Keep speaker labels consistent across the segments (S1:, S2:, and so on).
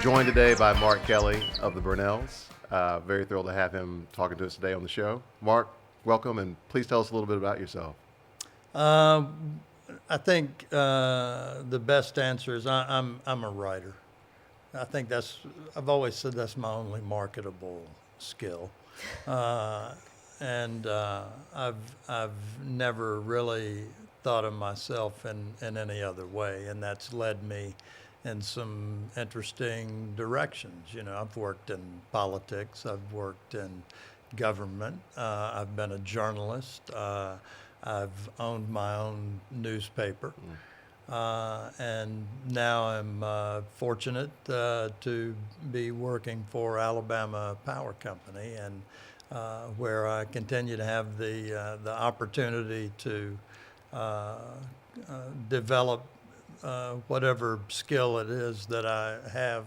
S1: joined today by Mark Kelly of the Burnells. Very thrilled to have him talking to us today on the show. Mark, welcome, and please tell us a little bit about yourself.
S2: I think the best answer is I'm a writer. I think I've always said that's my only marketable skill. And I've never really thought of myself in any other way, and that's led me in some interesting directions. You know, I've worked in politics, I've worked in government, I've been a journalist, I've owned my own newspaper, and now I'm fortunate to be working for Alabama Power Company, and where I continue to have the opportunity to develop whatever skill it is that I have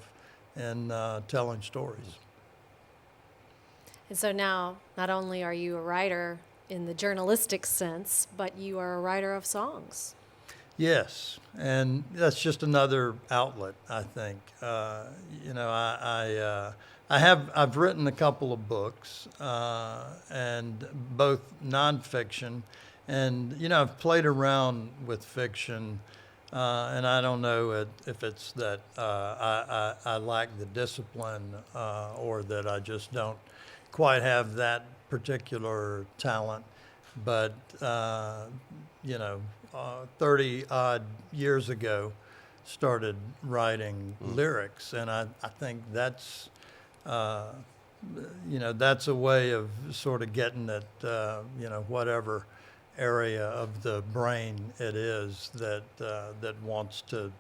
S2: in telling stories.
S3: And so now, not only are you a writer in the journalistic sense, but you are a writer of songs.
S2: Yes, and that's just another outlet, I think. I've written a couple of books, and both nonfiction, and I've played around with fiction, and I don't know if it's that I lack the discipline, or that I just don't quite have that particular talent, but 30 odd years ago started writing lyrics, and I think that's that's a way of sort of getting at whatever area of the brain it is that wants to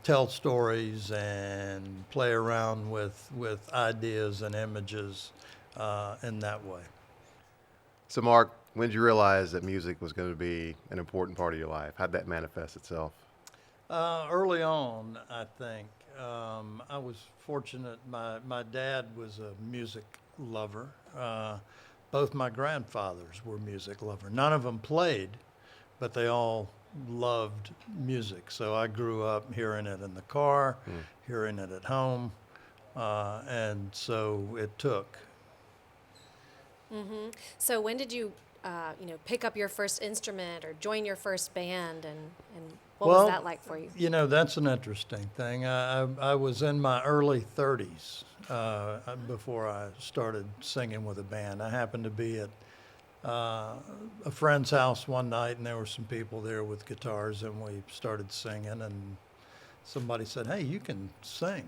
S2: tell stories and play around with ideas and images in that way.
S1: So, Mark, when did you realize that music was going to be an important part of your life? How'd that manifest itself?
S2: Early on, I think. I was fortunate. My dad was a music lover. Both my grandfathers were music lovers. None of them played, but they all loved music. So I grew up hearing it in the car, hearing it at home, and so it took.
S3: Mm-hmm. So when did you, pick up your first instrument or join your first band, and what was that like for you?
S2: That's an interesting thing. I was in my early 30s before I started singing with a band. I happened to be at a friend's house one night, and there were some people there with guitars, and we started singing, and somebody said, "Hey, you can sing."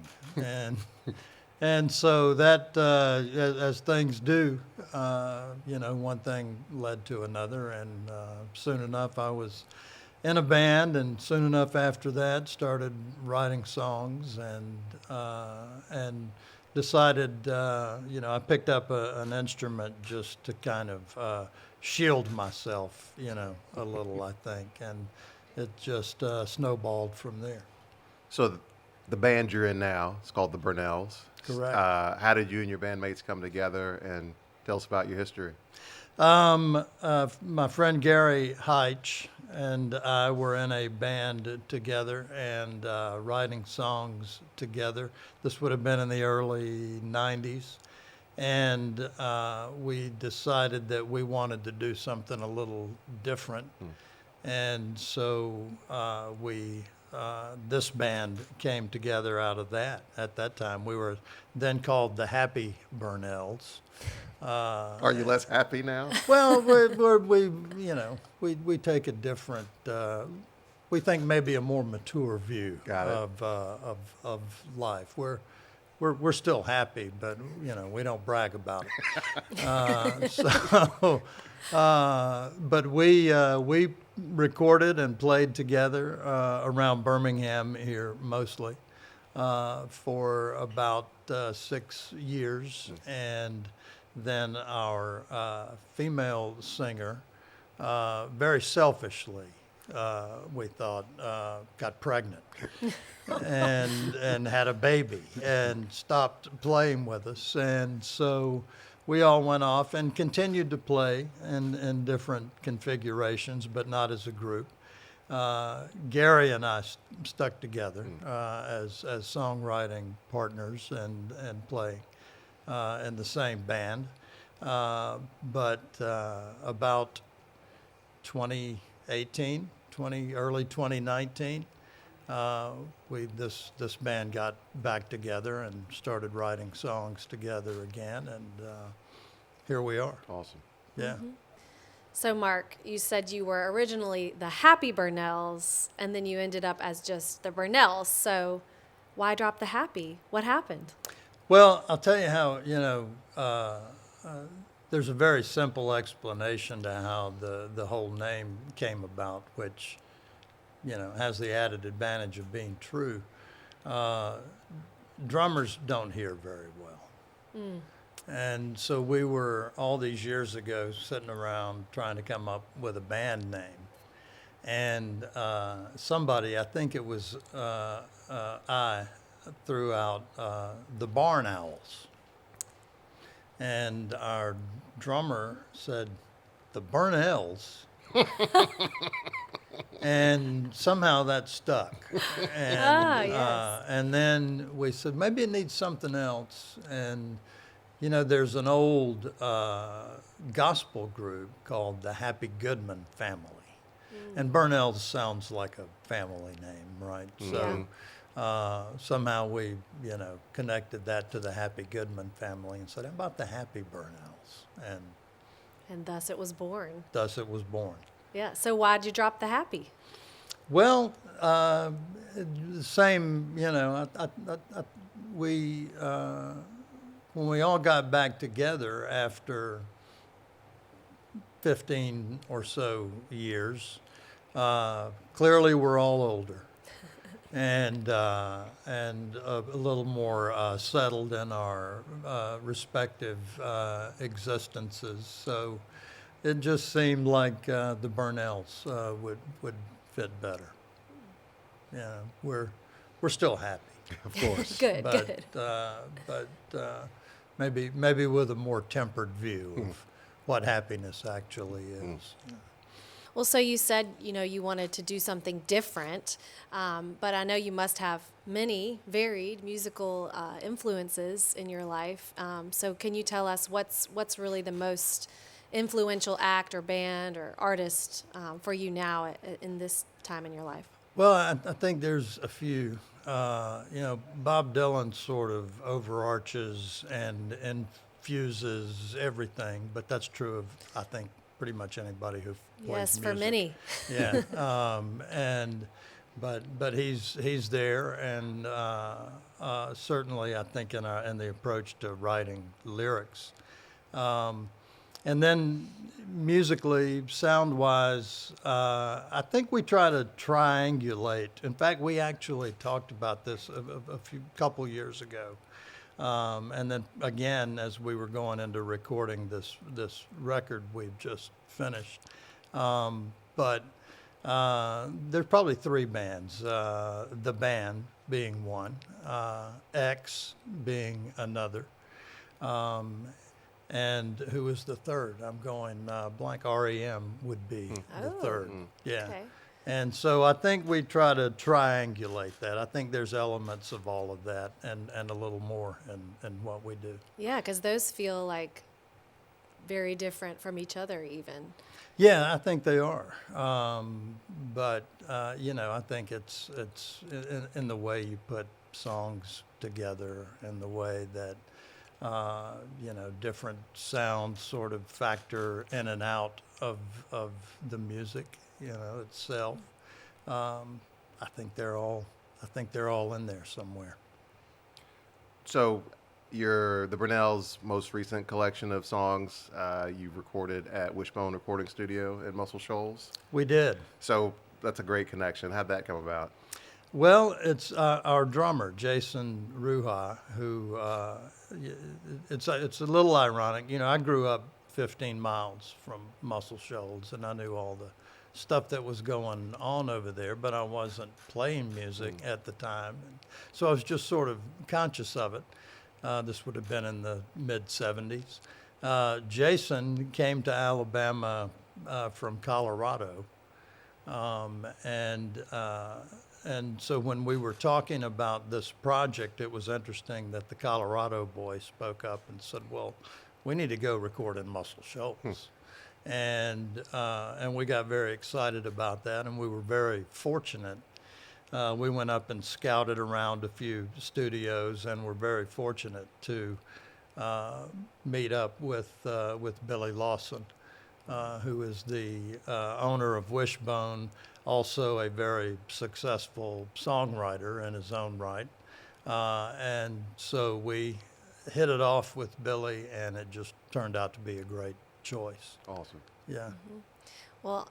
S2: And so that, as things do, one thing led to another, and soon enough I was in a band, and soon enough after that started writing songs, and decided, I picked up an instrument just to kind of shield myself, a little, I think, and it just snowballed from there.
S1: So the band you're in now, it's called the Burnells.
S2: Correct.
S1: How did you and your bandmates come together, and tell us about your history?
S2: My friend Gary Heitch and I were in a band together and writing songs together. This would have been in the early 90s. And we decided that we wanted to do something a little different. And so this band came together out of that. At that time, we were then called the Happy Burnells.
S1: Are you less happy now?
S2: Well, we take a different, we think maybe a more mature view of life. We're still happy, but we don't brag about it. But we recorded and played together around Birmingham here mostly for about 6 years, and then our female singer, very selfishly, we thought, got pregnant and had a baby and stopped playing with us. And so we all went off and continued to play in different configurations, but not as a group. Gary and I stuck together as songwriting partners and play in the same band. But about 2018, early 2019, this band got back together and started writing songs together again, and here we are.
S1: Awesome.
S2: Yeah.
S3: So, Mark, you said you were originally the Happy Burnells, and then you ended up as just the Burnells. So, why drop the Happy? What happened?
S2: Well, I'll tell you how, there's a very simple explanation to how the whole name came about, which, has the added advantage of being true. Drummers don't hear very well. And so we were, all these years ago, sitting around trying to come up with a band name. And somebody, I think it was I, threw out the Barn Owls. And our drummer said, the Burnells. And somehow that stuck. And,
S3: yes.
S2: And then we said, maybe it needs something else. And there's an old gospel group called the Happy Goodman Family. And Burnells sounds like a family name, right? So somehow we, connected that to the Happy Goodman family and said, how about the Happy Burnells?
S3: And thus it was born.
S2: Thus it was born.
S3: Yeah. So, why'd you drop the Happy?
S2: Well, same, we... when we all got back together after 15 or so years, clearly we're all older and a little more settled in our respective existences. So it just seemed like the Burnells would fit better. We're still happy.
S1: Of course.
S3: Good.
S2: But maybe with a more tempered view of what happiness actually is.
S3: Well, so you said, you wanted to do something different, but I know you must have many varied musical influences in your life. So can you tell us what's really the most influential act or band or artist for you now in this time in your life?
S2: Well, I think there's a few. Bob Dylan sort of overarches and infuses everything, but that's true of, I think, pretty much anybody who plays
S3: Yes,
S2: music.
S3: for many.
S2: Yeah, but he's there, and certainly I think in the approach to writing lyrics, and then musically, sound-wise, I think we try to triangulate. In fact, we actually talked about this a couple years ago. And then again, as we were going into recording this record we've just finished. But there's probably three bands, The Band being one, X being another, and who is the third? I'm going blank. REM would be the third. Yeah.
S3: Okay.
S2: And so I think we try to triangulate that. I think there's elements of all of that and a little more in what we do.
S3: Yeah, because those feel like very different from each other even.
S2: Yeah, I think they are. But I think it's in the way you put songs together and the way that different sounds sort of factor in and out of the music, itself. I think they're all in there somewhere.
S1: So, the Burnells' most recent collection of songs you've recorded at Wishbone Recording Studio in Muscle Shoals.
S2: We did.
S1: So that's a great connection. How'd that come about?
S2: Well, it's our drummer, Jason Ruha, who, it's a little ironic. I grew up 15 miles from Muscle Shoals, and I knew all the stuff that was going on over there, but I wasn't playing music at the time. So I was just sort of conscious of it. This would have been in the mid-'70s. Jason came to Alabama from Colorado And so when we were talking about this project, it was interesting that the Colorado boy spoke up and said, well, we need to go record in Muscle Shoals. And we got very excited about that, and we were very fortunate. We went up and scouted around a few studios, and were very fortunate to meet up with Billy Lawson, who is the owner of Wishbone, also a very successful songwriter in his own right. And so we hit it off with Billy, and it just turned out to be a great choice.
S1: Awesome.
S2: Yeah.
S3: Well,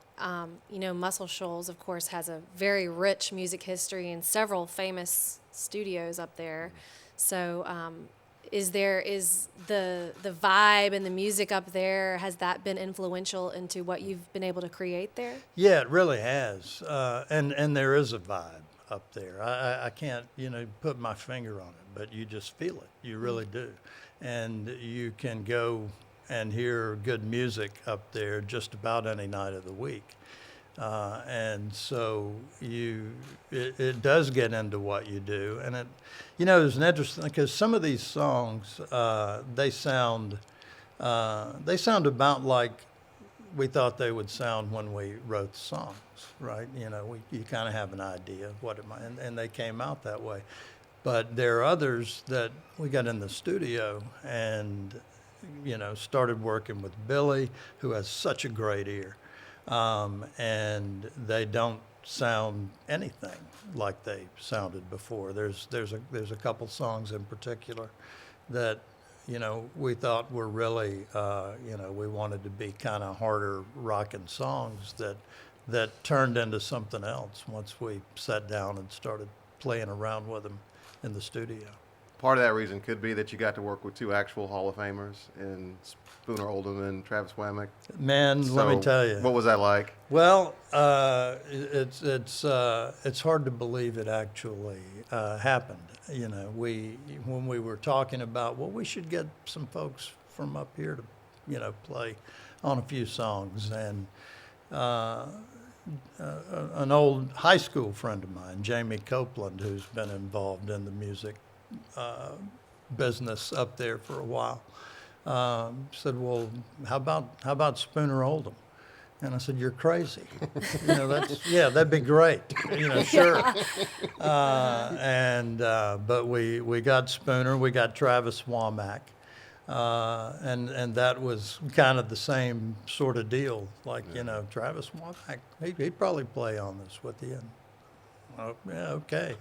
S3: Muscle Shoals, of course, has a very rich music history and several famous studios up there. So, is the vibe and the music up there, has that been influential into what you've been able to create there?
S2: Yeah, it really has. And there is a vibe up there. I can't, put my finger on it, but you just feel it. You really do. And you can go and hear good music up there just about any night of the week. And so it does get into what you do. And it, there's an interesting, because some of these songs, they sound about like we thought they would sound when we wrote the songs, right? You kind of have an idea of what it might, and they came out that way. But there are others that we got in the studio and, started working with Billy, who has such a great ear. And they don't sound anything like they sounded before. There's a couple songs in particular that, we thought were really, we wanted to be kind of harder rocking songs that turned into something else once we sat down and started playing around with them in the studio.
S1: Part of that reason could be that you got to work with two actual Hall of Famers in Spooner Oldham and Travis Wammack.
S2: Man, let me tell you.
S1: What was that like?
S2: Well, it's hard to believe it actually happened. When we were talking about, well, we should get some folks from up here to, play on a few songs, and an old high school friend of mine, Jamie Copeland, who's been involved in the music business up there for a while, said, well, how about Spooner Oldham? And I said, you're crazy. That'd be great. Sure. But we got Spooner, we got Travis Wammack, and that was kind of the same sort of deal. Like, Travis Wammack, he'd probably play on this with you. Oh, yeah, okay.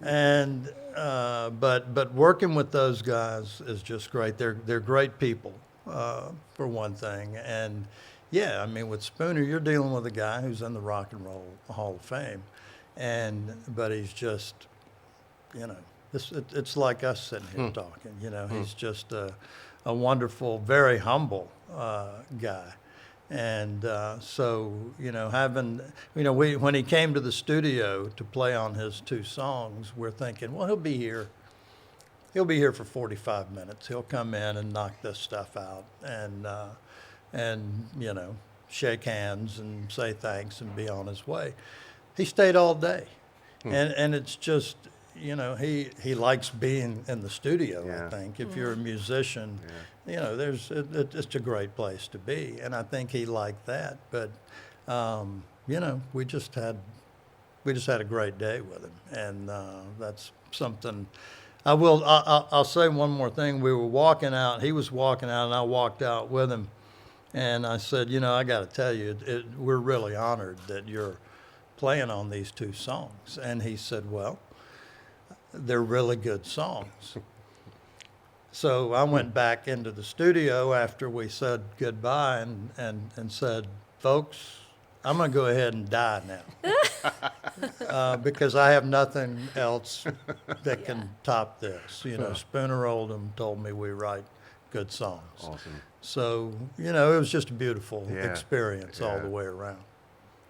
S2: And but working with those guys is just great. They're great people, for one thing. And yeah, I mean, with Spooner, you're dealing with a guy who's in the Rock and Roll Hall of Fame, but he's just, it's like us sitting here talking. He's just a wonderful, very humble guy. And so, when he came to the studio to play on his two songs, we're thinking, well, he'll be here for 45 minutes. He'll come in and knock this stuff out and shake hands and say thanks and be on his way. He stayed all day. And it's just, he likes being in the studio,
S1: Yeah.
S2: I think. If you're a musician, it's a great place to be. And I think he liked that. But, we just had a great day with him. And that's something. I'll say one more thing. We were walking out. He was walking out, and I walked out with him. And I said, I got to tell you, we're really honored that you're playing on these two songs. And he said, well, they're really good songs. So I went back into the studio after we said goodbye and said, folks, I'm going to go ahead and die now because I have nothing else that can top this. Spooner Oldham told me we write good songs.
S1: Awesome.
S2: So, it was just a beautiful
S1: Yeah.
S2: experience all
S1: Yeah.
S2: the way around.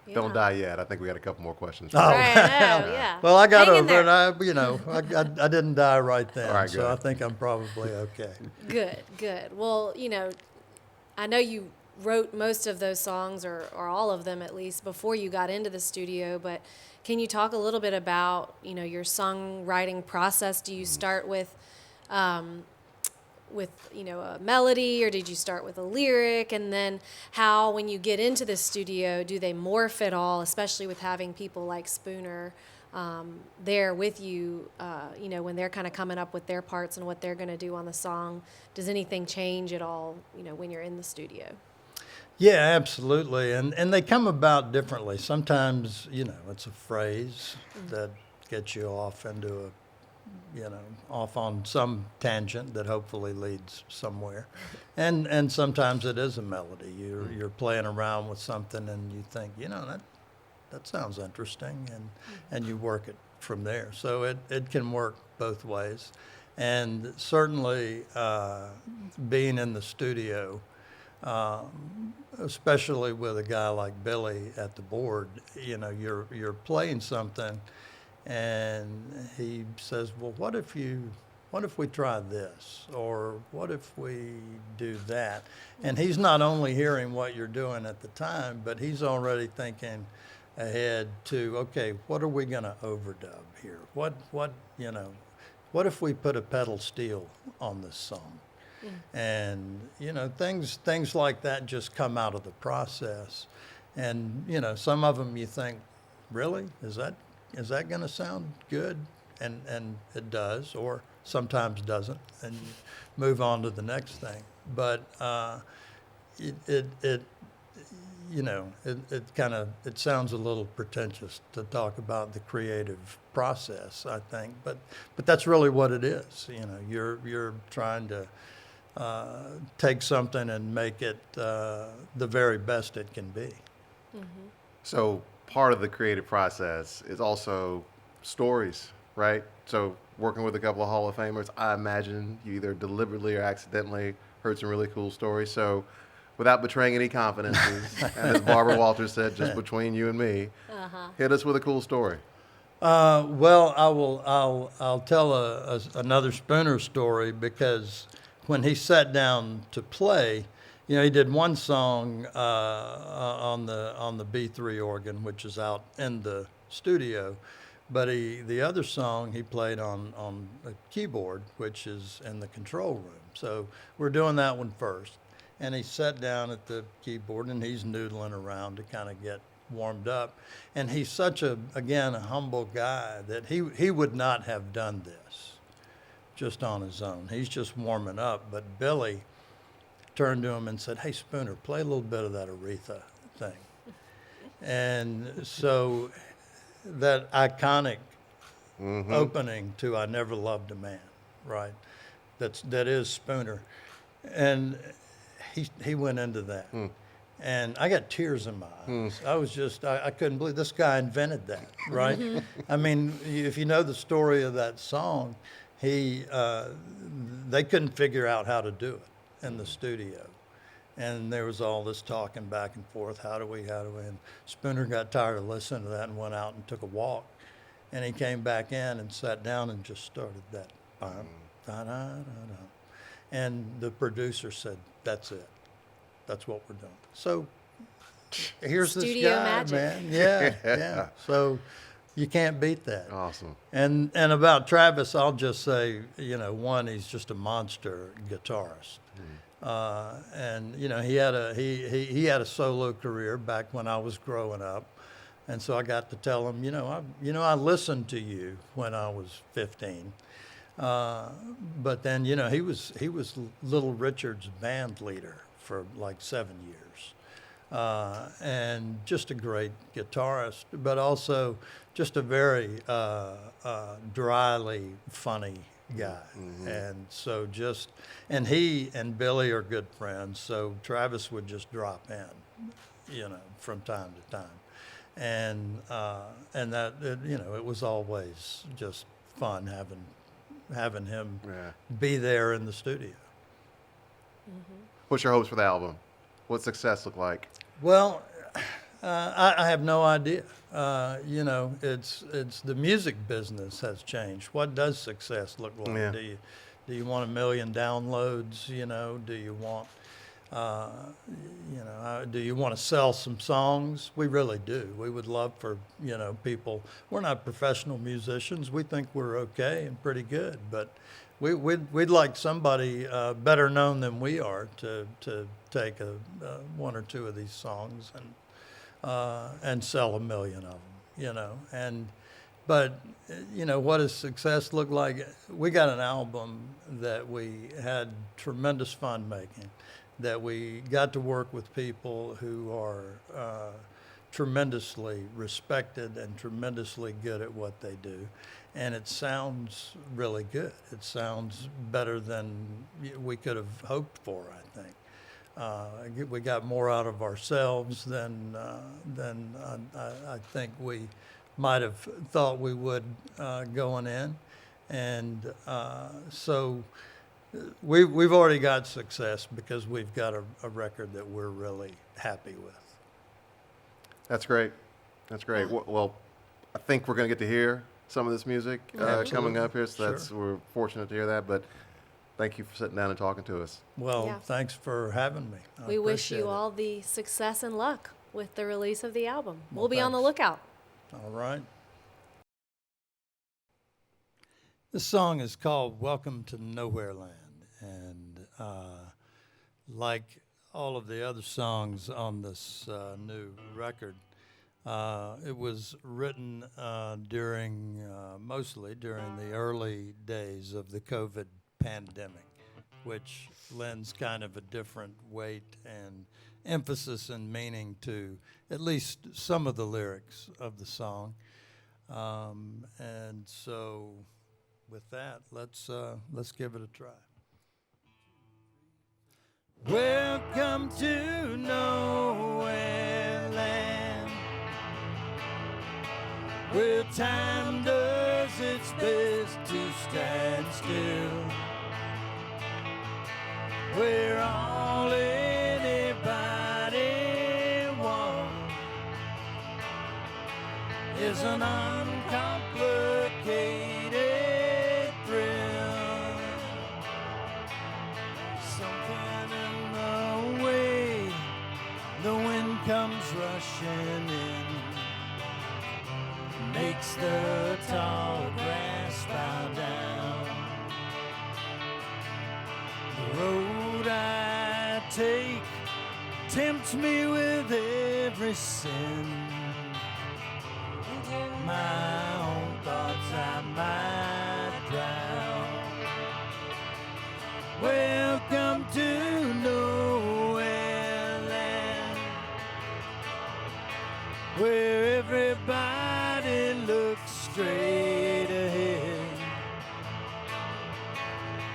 S3: Yeah.
S1: Don't die yet. I think we got a couple more questions.
S2: Oh.
S3: Right, I know, yeah.
S2: Well, I got
S3: Hang in
S2: over
S3: there.
S2: it. I didn't die right then,
S1: All right,
S2: so
S1: good.
S2: I think I'm probably okay.
S3: Good. Well, I know you wrote most of those songs, or all of them at least, before you got into the studio. But can you talk a little bit about, your songwriting process? Do you start with a melody, or did you start with a lyric? And then how, when you get into the studio, do they morph at all, especially with having people like Spooner there with you, when they're kind of coming up with their parts and what they're going to do on the song? Does anything change at all, when you're in the studio?
S2: Yeah, absolutely. And they come about differently. Sometimes, it's a phrase that gets you off into off on some tangent that hopefully leads somewhere. And sometimes it is a melody. You're playing around with something and you think, that sounds interesting, and you work it from there. So it can work both ways. And certainly being in the studio, especially with a guy like Billy at the board, you're playing something and he says, well, what if we try this? Or what if we do that? And he's not only hearing what you're doing at the time, but he's already thinking ahead to, okay, what are we going to overdub here? What if we put a pedal steel on this song? And, things like that just come out of the process. And, some of them you think, really? Is that going to sound good? And it does, or sometimes doesn't, and you move on to the next thing. But it sounds a little pretentious to talk about the creative process, I think, but that's really what it is. You're trying to take something and make it the very best it can be.
S3: Mm-hmm.
S1: So part of the creative process is also stories, right? So working with a couple of Hall of Famers, I imagine you either deliberately or accidentally heard some really cool stories. So without betraying any confidences, and as Barbara Walters said, just between you and me, hit us with a cool story.
S2: Well, I'll tell another Spooner story, because when he sat down to play, he did one song on the B3 organ, which is out in the studio, but the other song he played on a keyboard, which is in the control room. So we're doing that one first, and he sat down at the keyboard and he's noodling around to kind of get warmed up. And he's such a humble guy that he would not have done this just on his own. He's just warming up. But Billy turned to him and said, "Hey, Spooner, play a little bit of that Aretha thing." And so that iconic opening to "I Never Loved a Man," right? That is Spooner. And he went into that. And I got tears in my eyes. I couldn't believe this guy invented that, right? I mean, if you know the story of that song, they couldn't figure out how to do it in the studio. And there was all this talking back and forth, how do we, and Spooner got tired of listening to that and went out and took a walk. And he came back in and sat down and just started that. And the producer said, "That's it. That's what we're doing." So here's
S3: Studio
S2: this guy,
S3: magic.
S2: man. Yeah. So you can't beat that.
S1: Awesome.
S2: And about Travis, I'll just say, one, he's just a monster guitarist. And he had a solo career back when I was growing up, and so I got to tell him, I listened to you when I was 15. But then, he was Little Richard's band leader for like 7 years. And just a great guitarist, but also just a very dryly funny guy. And so and he and Billy are good friends, so Travis would just drop in, from time to time. And that, it was always just fun having him be there in the studio.
S1: What's your hopes for the album? What's success look like?
S2: Well, I have no idea. It's the music business has changed. What does success look like?
S1: Yeah.
S2: Do you want 1 million downloads? Do you want uh, do you want to sell some songs? We really do. We would love for, people. We're not professional musicians. We think we're okay and pretty good, but we'd like somebody better known than we are to take one or two of these songs and sell 1 million of them, But, what does success look like? We got an album that we had tremendous fun making, that we got to work with people who are tremendously respected and tremendously good at what they do. And it sounds really good. It sounds better than we could have hoped for, I think. We got more out of ourselves than I think we might have thought we would going in. And so we've already got success because we've got a record that we're really happy with.
S1: That's great. That's great. Well, I think we're going to get to hear some of this music coming up here, so we're fortunate to hear that. But thank you for sitting down and talking to us.
S2: Well,
S3: Yeah.
S2: Thanks for having me.
S3: We wish you
S2: appreciate it.
S3: all the success and luck with the release of the album.
S2: Well,
S3: We'll be on the
S2: thanks.
S3: lookout.
S2: All right. This song is called Welcome to Nowhere Land. And like all of the other songs on this new record, it was written mostly during the early days of the COVID pandemic, which lends kind of a different weight and emphasis and meaning to at least some of the lyrics of the song. And so with that, let's give it a try. Welcome to Nowhere Land, where time does its best to stand still, where all anybody wants is an uncomplicated thrill. Something in the way the wind comes rushing in makes the tall grass bow down. The road I take tempts me with every sin. My own thoughts I might drown. Welcome to Nowhere Land, where everybody looks straight ahead,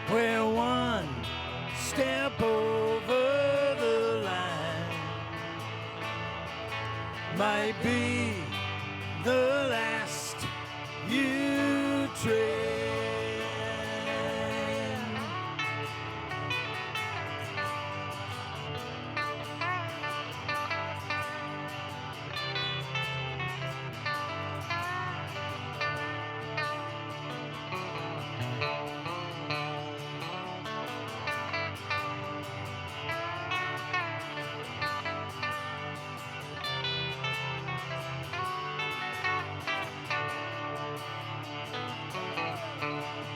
S2: where one step over the line might be the last you tread.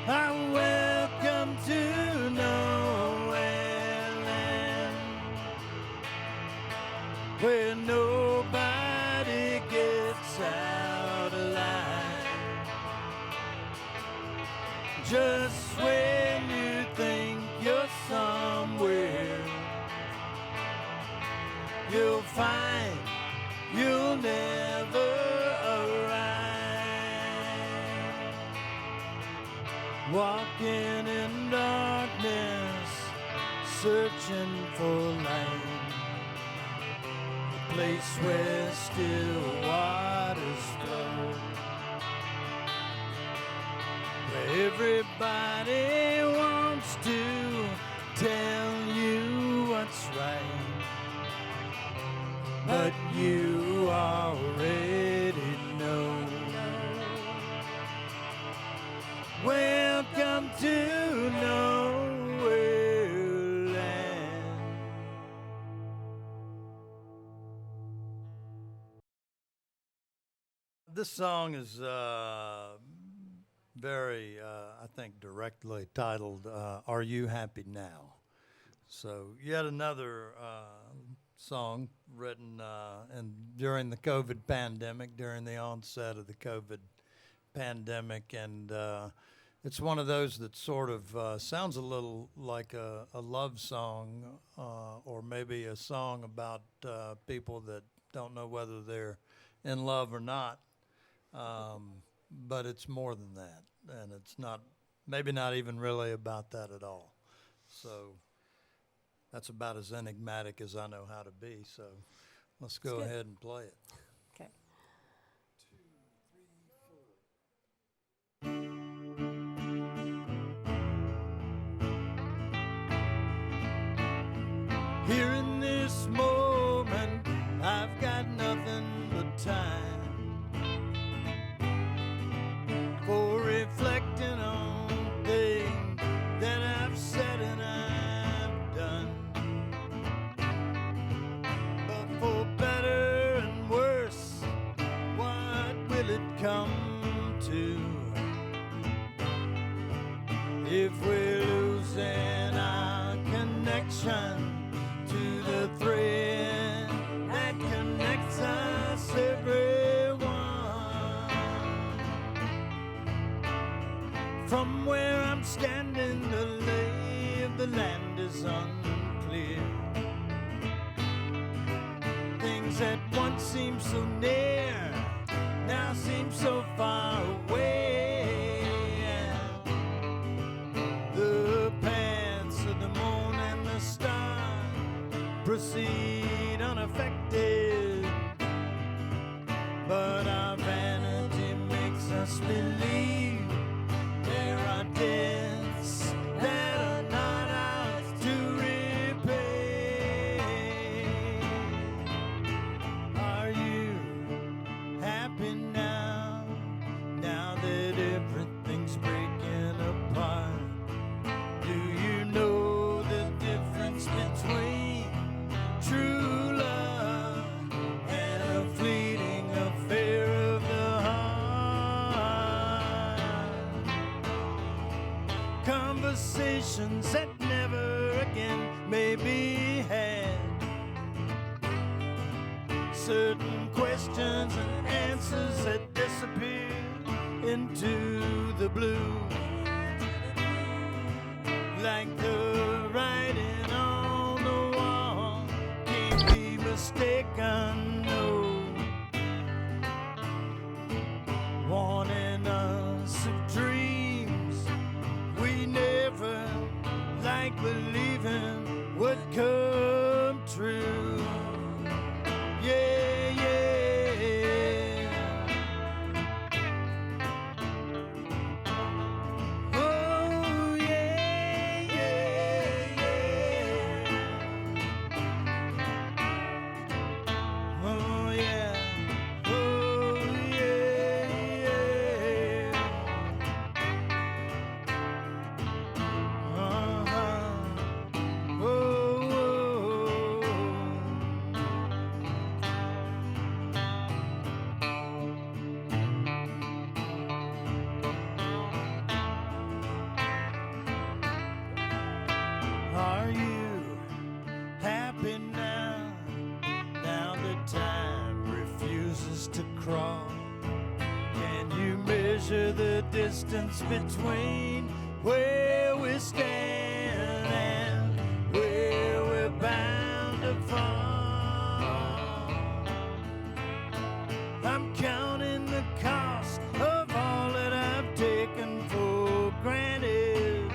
S2: I welcome to Nowhere Land, where nobody gets out alive. Just when you think you're somewhere, you'll find you'll never arrive. Walking in darkness, searching for light, a place where still waters flow, where everybody wants to tell you what's right, but you already know. Welcome to Nowhere Land. This song is very, I think, directly titled Are You Happy Now? So yet another song written during the COVID pandemic, during the onset of the COVID pandemic. And it's one of those that sort of sounds a little like a love song or maybe a song about people that don't know whether they're in love or not. But it's more than that, and it's not, maybe not even really about that at all. So that's about as enigmatic as I know how to be. So let's go
S4: good.
S2: ahead and play it.
S4: Okay.
S2: Here in this moment, I've got nothing but time for reflecting on things that I've said and I've done. But for better and worse, what will it come to if we're losing our connection to the thread that connects us, everyone? From where I'm standing, the lay of the land is unclear. Things that once seemed so near now seem so far away. The paths of the moon and the star proceed unaffected, but our vanity makes us believe there are debts that are not ours to repay. Are you happy now, now that everything's breaking apart? Do you know the difference between true love and a fleeting affair of the heart? Conversations that never again may be had. Certain questions and answers that disappear into the blue. Like the writing on the wall can't be mistaken, no. Warning us of dreams we never like believing would come true. Yeah, yeah. Oh, yeah, yeah, yeah. Oh, yeah. Oh, yeah, yeah. Uh-huh. Oh, are you happy now, now that time refuses to crawl? Can you measure the distance between where we stand and where we're bound to fall? I'm counting the cost of all that I've taken for granted,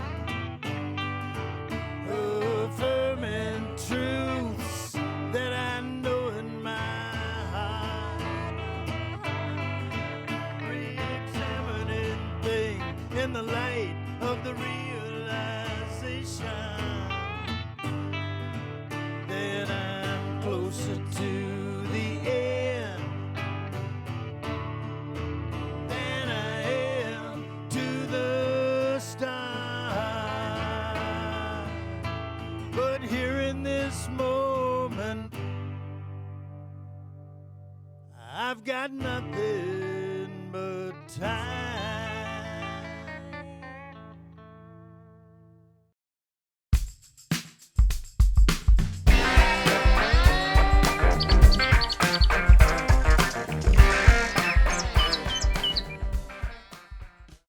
S2: affirming truths that I know in my heart, re-examining things in the light of the realization that I'm closer to the end than I am to the start. But here in this moment, I've got nothing
S4: remembered time.